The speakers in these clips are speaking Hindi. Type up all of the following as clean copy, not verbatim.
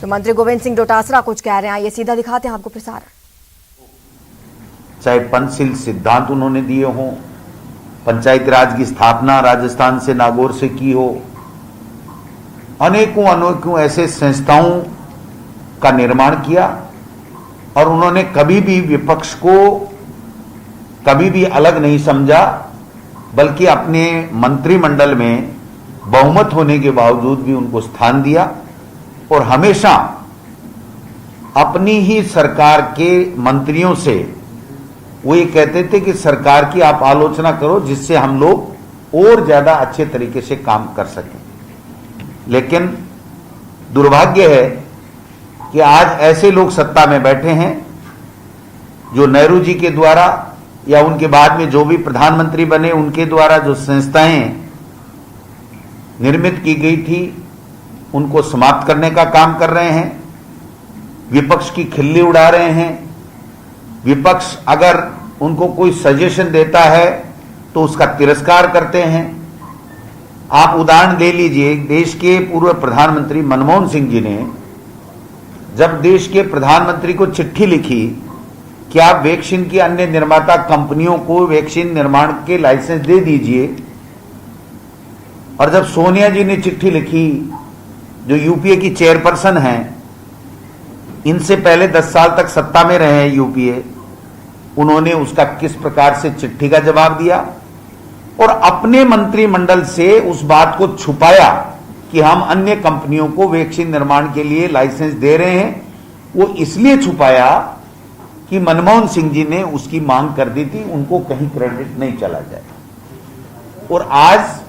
तो मंत्री गोविंद सिंह डोटासरा कुछ कह रहे हैं, ये सीधा दिखाते हैं आपको प्रसारण। चाहे पंचशील सिद्धांत उन्होंने दिए हों, पंचायती राज की स्थापना राजस्थान से नागौर से की हो, अनेकों अनेकों ऐसे संस्थाओं का निर्माण किया और उन्होंने कभी भी विपक्ष को कभी भी अलग नहीं समझा, बल्कि अपने मंत्रिमंडल में बहुमत होने के बावजूद भी उनको स्थान दिया और हमेशा अपनी ही सरकार के मंत्रियों से वो ये कहते थे कि सरकार की आप आलोचना करो जिससे हम लोग और ज्यादा अच्छे तरीके से काम कर सकें। लेकिन दुर्भाग्य है कि आज ऐसे लोग सत्ता में बैठे हैं जो नेहरू जी के द्वारा या उनके बाद में जो भी प्रधानमंत्री बने उनके द्वारा जो संस्थाएं निर्मित की गई थी उनको समाप्त करने का काम कर रहे हैं, विपक्ष की खिल्ली उड़ा रहे हैं। विपक्ष अगर उनको कोई सजेशन देता है तो उसका तिरस्कार करते हैं। आप उदाहरण ले लीजिए, देश के पूर्व प्रधानमंत्री मनमोहन सिंह जी ने जब देश के प्रधानमंत्री को चिट्ठी लिखी कि आप वैक्सीन की अन्य निर्माता कंपनियों को वैक्सीन निर्माण के लाइसेंस दे दीजिए, और जब सोनिया जी ने चिट्ठी लिखी जो यूपीए की चेयरपर्सन हैं, इनसे पहले 10 साल तक सत्ता में रहे हैं यूपीए, उन्होंने उसका किस प्रकार से चिट्ठी का जवाब दिया और अपने मंत्रिमंडल से उस बात को छुपाया कि हम अन्य कंपनियों को वैक्सीन निर्माण के लिए लाइसेंस दे रहे हैं। वो इसलिए छुपाया कि मनमोहन सिंह जी ने उसकी मांग कर दी थी, उनको कहीं क्रेडिट नहीं चला जाए। और आज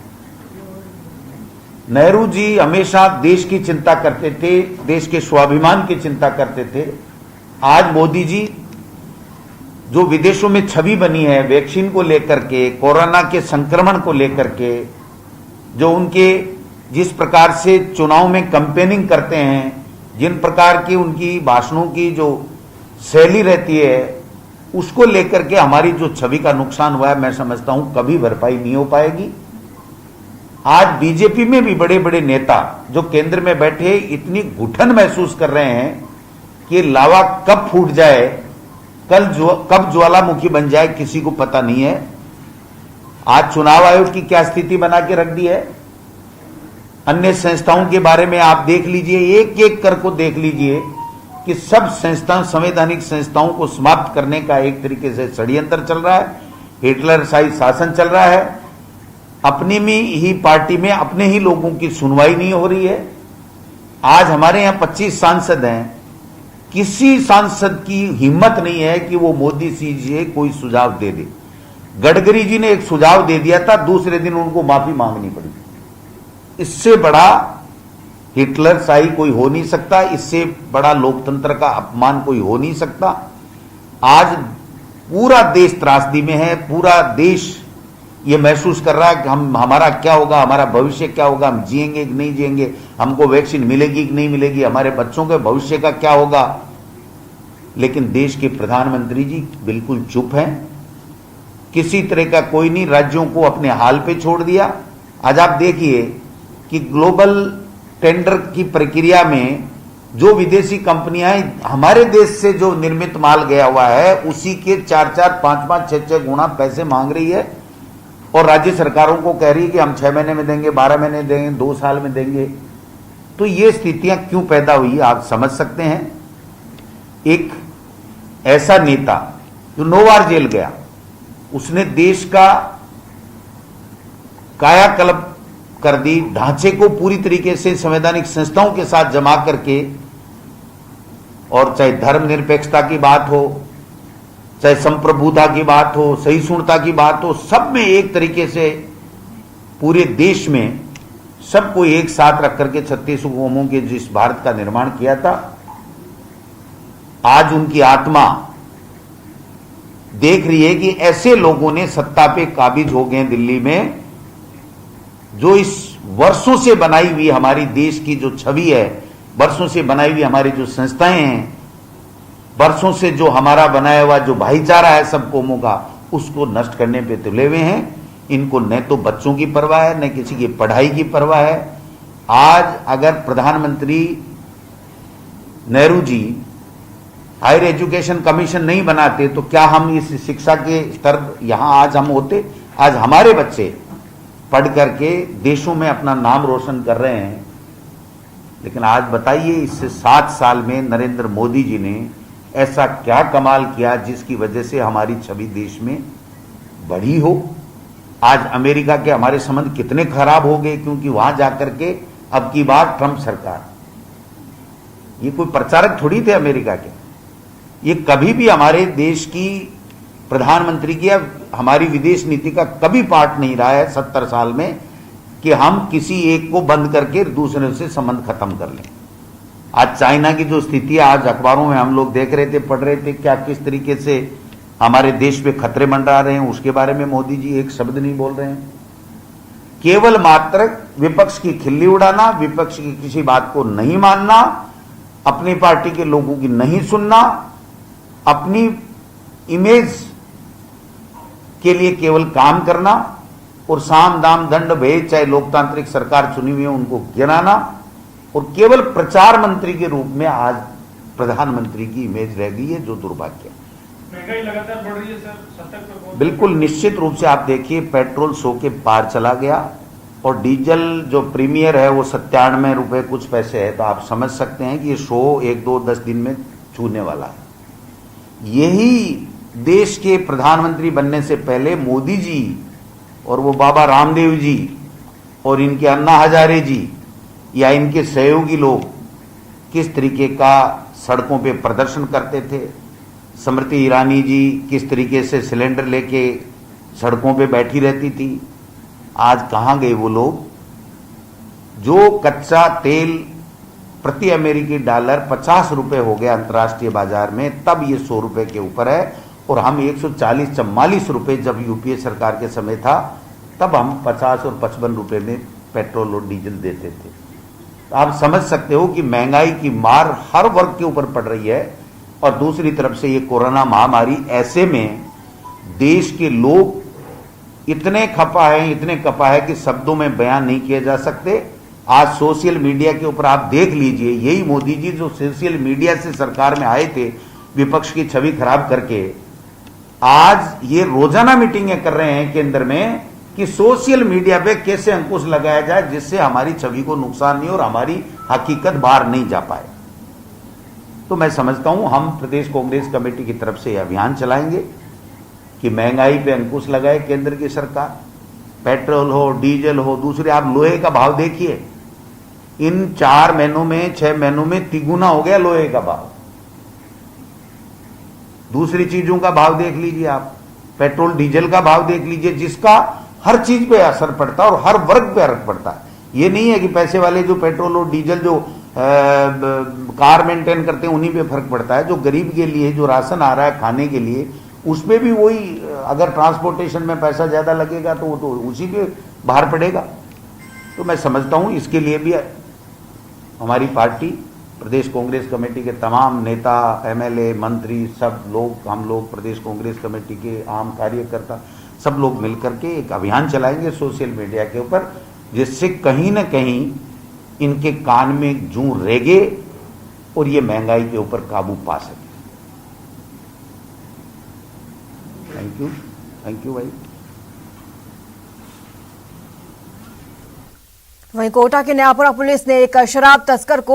नेहरू जी हमेशा देश की चिंता करते थे, देश के स्वाभिमान की चिंता करते थे। आज मोदी जी जो विदेशों में छवि बनी है वैक्सीन को लेकर के, कोरोना के संक्रमण को लेकर के, जो उनके जिस प्रकार से चुनाव में कैंपेनिंग करते हैं, जिन प्रकार की उनकी भाषणों की जो शैली रहती है, उसको लेकर के हमारी जो छवि का नुकसान हुआ है, मैं समझता हूं कभी भरपाई नहीं हो पाएगी। आज बीजेपी में भी बड़े बड़े नेता जो केंद्र में बैठे इतनी घुटन महसूस कर रहे हैं कि लावा कब फूट जाए, कब ज्वालामुखी बन जाए, किसी को पता नहीं है। आज चुनाव आयोग की क्या स्थिति बना के रख दी है। अन्य संस्थाओं के बारे में आप देख लीजिए, एक एक कर को देख लीजिए कि सब संस्थाओं, संवैधानिक संस्थाओं को समाप्त करने का एक तरीके से षड्यंत्र चल रहा है, हिटलरशाही शासन चल रहा है। अपनी में ही पार्टी में अपने ही लोगों की सुनवाई नहीं हो रही है। आज हमारे यहां 25 सांसद हैं, किसी सांसद की हिम्मत नहीं है कि वो मोदी जी से कोई सुझाव दे दे। गडकरी जी ने एक सुझाव दे दिया था, दूसरे दिन उनको माफी मांगनी पड़ी। इससे बड़ा हिटलरशाही कोई हो नहीं सकता, इससे बड़ा लोकतंत्र का अपमान कोई हो नहीं सकता। आज पूरा देश त्रासदी में है, पूरा देश ये महसूस कर रहा है कि हमारा क्या होगा, हमारा भविष्य क्या होगा, हम जिएंगे कि नहीं जिएंगे, हमको वैक्सीन मिलेगी कि नहीं मिलेगी, हमारे बच्चों के भविष्य का क्या होगा। लेकिन देश के प्रधानमंत्री जी बिल्कुल चुप हैं, किसी तरह का कोई नहीं, राज्यों को अपने हाल पे छोड़ दिया। आज आप देखिए कि ग्लोबल टेंडर की प्रक्रिया में जो विदेशी कंपनियां हमारे देश से जो निर्मित माल गया हुआ है उसी के 4-4, 5-5, 6-6 गुना पैसे मांग रही है और राज्य सरकारों को कह रही है कि हम 6 महीने में देंगे, 12 महीने देंगे, 2 साल में देंगे। तो ये स्थितियां क्यों पैदा हुई आप समझ सकते हैं। एक ऐसा नेता जो 9 बार जेल गया, उसने देश का कायाकल्प कर दी, ढांचे को पूरी तरीके से संवैधानिक संस्थाओं के साथ जमा करके, और चाहे धर्मनिरपेक्षता की बात हो, चाहे संप्रभुता की बात हो, सहिष्णुता की बात हो, सब में एक तरीके से पूरे देश में सबको एक साथ रख करके 36 कौमों के जिस भारत का निर्माण किया था, आज उनकी आत्मा देख रही है कि ऐसे लोगों ने सत्ता पे काबिज हो गए दिल्ली में, जो इस वर्षों से बनाई हुई हमारी देश की जो छवि है, वर्षों से बनाई हुई हमारी जो संस्थाएं हैं, वर्षों से जो हमारा बनाया हुआ जो भाईचारा है सब कौमों का, उसको नष्ट करने पे तुले हुए हैं। इनको न तो बच्चों की परवाह है, न किसी की पढ़ाई की परवाह है। आज अगर प्रधानमंत्री Nehru ji higher education commission नहीं बनाते तो क्या हम इस शिक्षा के स्तर यहां आज हम होते? आज हमारे बच्चे पढ़ करके देशों में अपना नाम रोशन कर रहे हैं। लेकिन आज बताइए, इस 7 साल में नरेंद्र मोदी जी ने ऐसा क्या कमाल किया जिसकी वजह से हमारी छवि देश में बढ़ी हो? आज अमेरिका के हमारे संबंध कितने खराब हो गए क्योंकि वहां जाकर के अब की बार ट्रंप सरकार, ये कोई प्रचारक थोड़ी थे अमेरिका के। ये कभी भी हमारे देश की प्रधानमंत्री की या हमारी विदेश नीति का कभी पार्ट नहीं रहा है 70 साल में कि हम किसी एक को बंद करके दूसरे से संबंध खत्म कर लें। आज चाइना की जो स्थिति है, आज अखबारों में हम लोग देख रहे थे, पढ़ रहे थे, क्या किस तरीके से हमारे देश पे खतरे मंडरा रहे हैं, उसके बारे में मोदी जी एक शब्द नहीं बोल रहे हैं। केवल मात्र विपक्ष की खिल्ली उड़ाना, विपक्ष की किसी बात को नहीं मानना, अपनी पार्टी के लोगों की नहीं सुनना, अपनी इमेज के लिए केवल काम करना और साम दाम दंड भेद, चाहे लोकतांत्रिक सरकार चुनी हुई है उनको गिराना, और केवल प्रचार मंत्री के रूप में आज प्रधानमंत्री की इमेज रह गई है, जो दुर्भाग्य है। महंगाई लगातार बढ़ रही है सर, 70 बिल्कुल निश्चित रूप से आप देखिए, पेट्रोल 100 के पार चला गया और डीजल जो प्रीमियर है वो 97 रुपए कुछ पैसे है। तो आप समझ सकते हैं कि ये 100 1-2-10 दिन में छूने वाला है। यही देश के प्रधानमंत्री बनने से पहले मोदी जी और वो बाबा रामदेव जी और इनके अन्ना हजारे जी या इनके सहयोगी लोग किस तरीके का सड़कों पे प्रदर्शन करते थे। स्मृति ईरानी जी किस तरीके से सिलेंडर लेके सड़कों पे बैठी रहती थी। आज कहां गए वो लोग? जो कच्चा तेल प्रति अमेरिकी डॉलर 50 रुपए हो गया अंतर्राष्ट्रीय बाजार में, तब ये 100 रुपए के ऊपर है। और हम 140-44 रुपए जब यूपीए सरकार के समय था, तब हम 50 और 55 रुपए में पेट्रोल और डीजल देते थे। तो आप समझ सकते हो कि महंगाई की मार हर वर्ग के ऊपर पड़ रही है। और दूसरी तरफ से ये कोरोना महामारी, ऐसे में देश के लोग इतने खपा है कि शब्दों में बयान नहीं किए जा सकते। आज सोशल मीडिया के ऊपर आप देख लीजिए, यही मोदी जी जो सोशल मीडिया से सरकार में आए थे विपक्ष की छवि खराब करके, आज ये रोजाना मीटिंगें कर रहे हैं केंद्र में कि सोशल मीडिया पे कैसे अंकुश लगाया जाए जिससे हमारी छवि को नुकसान नहीं और हमारी हकीकत बाहर नहीं जा पाए। तो मैं समझता हूं हम प्रदेश कांग्रेस कमेटी की तरफ से यह अभियान चलाएंगे कि महंगाई पे अंकुश लगाए केंद्र की सरकार। पेट्रोल हो, डीजल हो, दूसरे आप लोहे का भाव देखिए, इन 4 महीनों में 6 महीनों में तिगुना हो गया लोहे का भाव। दूसरी चीजों का भाव देख लीजिए आप, पेट्रोल डीजल का भाव देख लीजिए, जिसका हर चीज पे असर पड़ता है और हर वर्ग पे असर पड़ता है। ये नहीं है कि पैसे वाले जो पेट्रोल और डीजल जो कार मेंटेन करते हैं उन्हीं पे फर्क पड़ता है। जो गरीब के लिए जो राशन आ रहा है खाने के लिए, उसमें भी वही, अगर ट्रांसपोर्टेशन में पैसा ज्यादा लगेगा तो वो तो उसी पे बाहर पड़ेगा। तो मैं समझता हूं इसके लिए भी हमारी पार्टी, प्रदेश कांग्रेस कमेटी के तमाम नेता, एमएलए, मंत्री, सब लोग, हम लोग प्रदेश कांग्रेस कमेटी के आम कार्यकर्ता सब लोग मिलकर के एक अभियान चलाएंगे सोशल मीडिया के ऊपर, जिससे कहीं ना कहीं इनके कान में जूं रेगे और ये महंगाई के ऊपर काबू पा सके। थैंक यू भाई। वहीं कोटा के न्यायपुरा पुलिस ने एक शराब तस्कर को